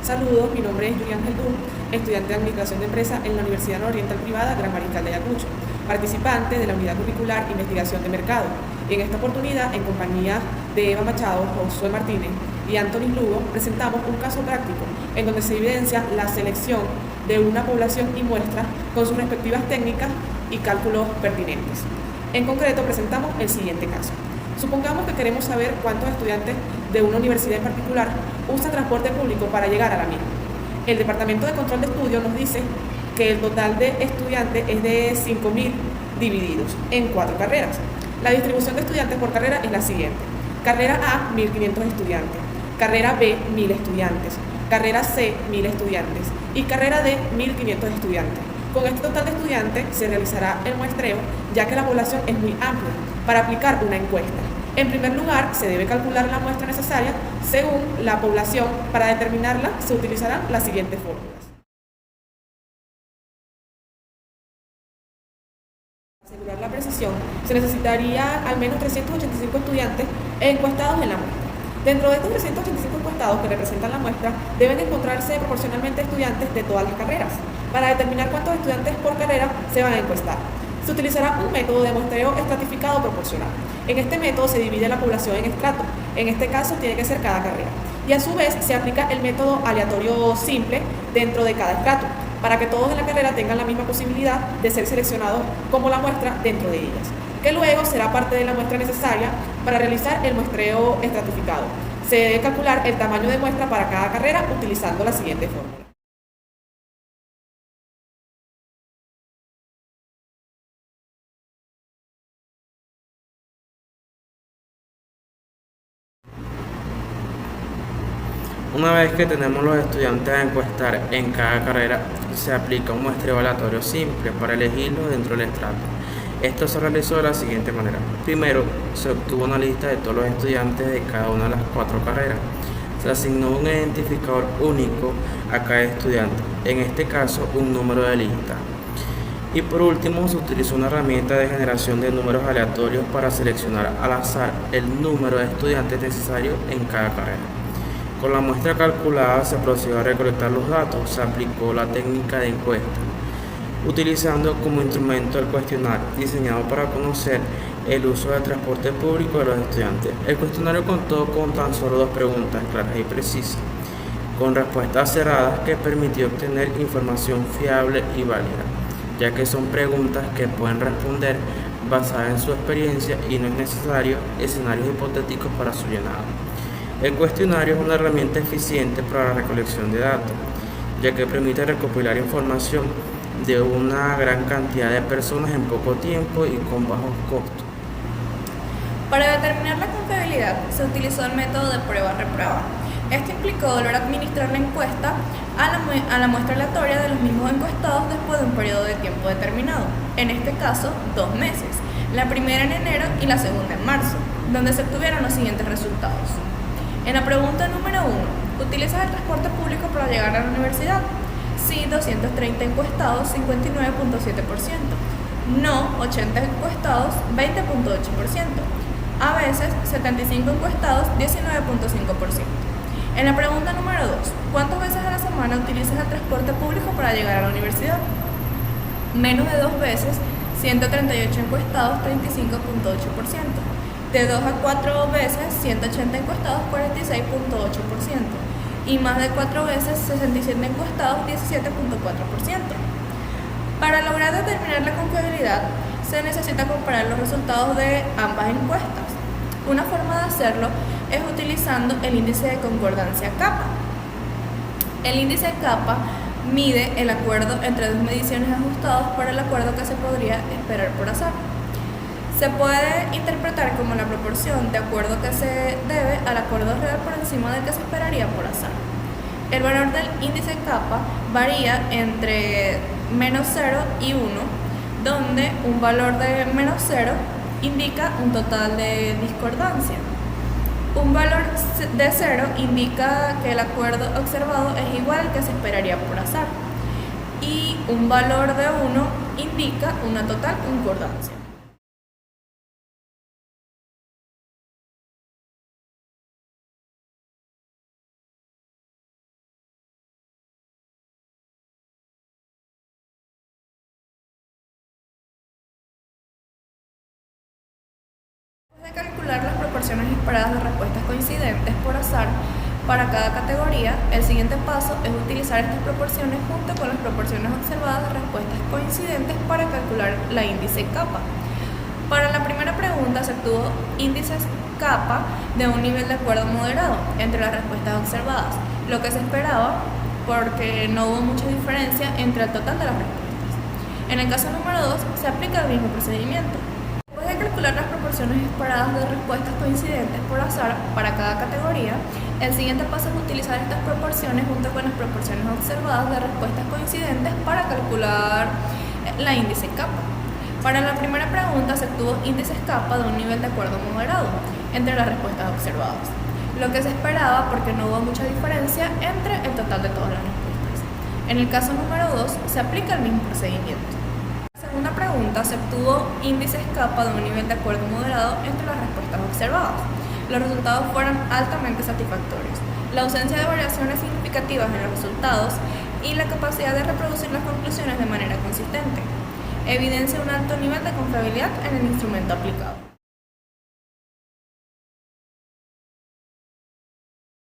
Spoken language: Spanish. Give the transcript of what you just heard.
Saludos, mi nombre es Julián Geldú, estudiante de Administración de Empresa en la Universidad Nororiental Privada Gran Mariscal de Ayacucho, participante de la Unidad Curricular Investigación de Mercado. Y en esta oportunidad, en compañía de Eva Machado, Josué Martínez y Anthony Lugo, presentamos un caso práctico en donde se evidencia la selección de una población y muestra con sus respectivas técnicas y cálculos pertinentes. En concreto, presentamos el siguiente caso. Supongamos que queremos saber cuántos estudiantes de una universidad en particular usan transporte público para llegar a la misma. El Departamento de Control de Estudios nos dice que el total de estudiantes es de 5.000 divididos en 4 carreras. La distribución de estudiantes por carrera es la siguiente. Carrera A, 1.500 estudiantes. Carrera B, 1.000 estudiantes. Carrera C, 1.000 estudiantes. Y carrera D, 1.500 estudiantes. Con este total de estudiantes se realizará el muestreo, ya que la población es muy amplia, para aplicar una encuesta. En primer lugar, se debe calcular la muestra necesaria según la población. Para determinarla, se utilizarán las siguientes fórmulas. Para asegurar la precisión, se necesitaría al menos 385 estudiantes encuestados en la muestra. Dentro de estos 385 encuestados que representan la muestra, deben encontrarse proporcionalmente estudiantes de todas las carreras. Para determinar cuántos estudiantes por carrera se van a encuestar, se utilizará un método de muestreo estratificado proporcional. En este método se divide la población en estratos, en este caso tiene que ser cada carrera, y a su vez se aplica el método aleatorio simple dentro de cada estrato, para que todos en la carrera tengan la misma posibilidad de ser seleccionados como la muestra dentro de ellas, que luego será parte de la muestra necesaria para realizar el muestreo estratificado. Se debe calcular el tamaño de muestra para cada carrera utilizando la siguiente fórmula. Una vez que tenemos los estudiantes a encuestar en cada carrera, se aplica un muestreo aleatorio simple para elegirlos dentro del estrato. Esto se realizó de la siguiente manera. Primero, se obtuvo una lista de todos los estudiantes de cada una de las 4 carreras. Se asignó un identificador único a cada estudiante, en este caso un número de lista. Y por último, se utilizó una herramienta de generación de números aleatorios para seleccionar al azar el número de estudiantes necesarios en cada carrera. Con la muestra calculada se procedió a recolectar los datos. Se aplicó la técnica de encuesta, utilizando como instrumento el cuestionario diseñado para conocer el uso del transporte público de los estudiantes. El cuestionario contó con tan solo 2 preguntas claras y precisas, con respuestas cerradas, que permitió obtener información fiable y válida, ya que son preguntas que pueden responder basadas en su experiencia y no es necesario escenarios hipotéticos para su llenado. El cuestionario es una herramienta eficiente para la recolección de datos, ya que permite recopilar información de una gran cantidad de personas en poco tiempo y con bajos costos. Para determinar la confiabilidad, se utilizó el método de prueba-reprueba. Esto implicó volver a administrar la encuesta a la muestra aleatoria de los mismos encuestados después de un periodo de tiempo determinado, en este caso 2 meses, la primera en enero y la segunda en marzo, donde se obtuvieron los siguientes resultados. En la pregunta número 1, ¿utilizas el transporte público para llegar a la universidad? Sí, 230 encuestados, 59.7%. No, 80 encuestados, 20.8%. A veces, 75 encuestados, 19.5%. En la pregunta número 2, ¿cuántas veces a la semana utilizas el transporte público para llegar a la universidad? Menos de 2 veces, 138 encuestados, 35.8%. De 2 a 4 veces, 180 encuestados, 46.8%. Y más de 4 veces, 67 encuestados, 17.4%. Para lograr determinar la confiabilidad, se necesita comparar los resultados de ambas encuestas. Una forma de hacerlo es utilizando el índice de concordancia kappa. El índice kappa mide el acuerdo entre 2 mediciones ajustadas para el acuerdo que se podría esperar por azar. Se puede interpretar como la proporción de acuerdo que se debe al acuerdo real por encima del que se esperaría por azar. El valor del índice kappa varía entre menos 0 y 1, donde un valor de menos 0 indica un total de discordancia. Un valor de 0 indica que el acuerdo observado es igual al que se esperaría por azar. Y un valor de 1 indica una total concordancia. calcular las proporciones esperadas de respuestas coincidentes por azar para cada categoría, el siguiente paso es utilizar estas proporciones junto con las proporciones observadas de respuestas coincidentes para calcular la índice kappa. Para la primera pregunta se obtuvo índices kappa de un nivel de acuerdo moderado entre las respuestas observadas, lo que se esperaba porque no hubo mucha diferencia entre el total de las respuestas. En el caso número 2 se aplica el mismo procedimiento. Después de calcular las proporciones esperadas de respuestas coincidentes por azar para cada categoría, el siguiente paso es utilizar estas proporciones junto con las proporciones observadas de respuestas coincidentes para calcular la índice kappa. Para la primera pregunta se obtuvo índices kappa de un nivel de acuerdo moderado entre las respuestas observadas, lo que se esperaba porque no hubo mucha diferencia entre el total de todas las respuestas. En el caso número 2 se aplica el mismo procedimiento. En la segunda pregunta se obtuvo índices kappa de un nivel de acuerdo moderado entre las respuestas observadas. Los resultados fueron altamente satisfactorios. La ausencia de variaciones significativas en los resultados y la capacidad de reproducir las conclusiones de manera consistente evidencia un alto nivel de confiabilidad en el instrumento aplicado.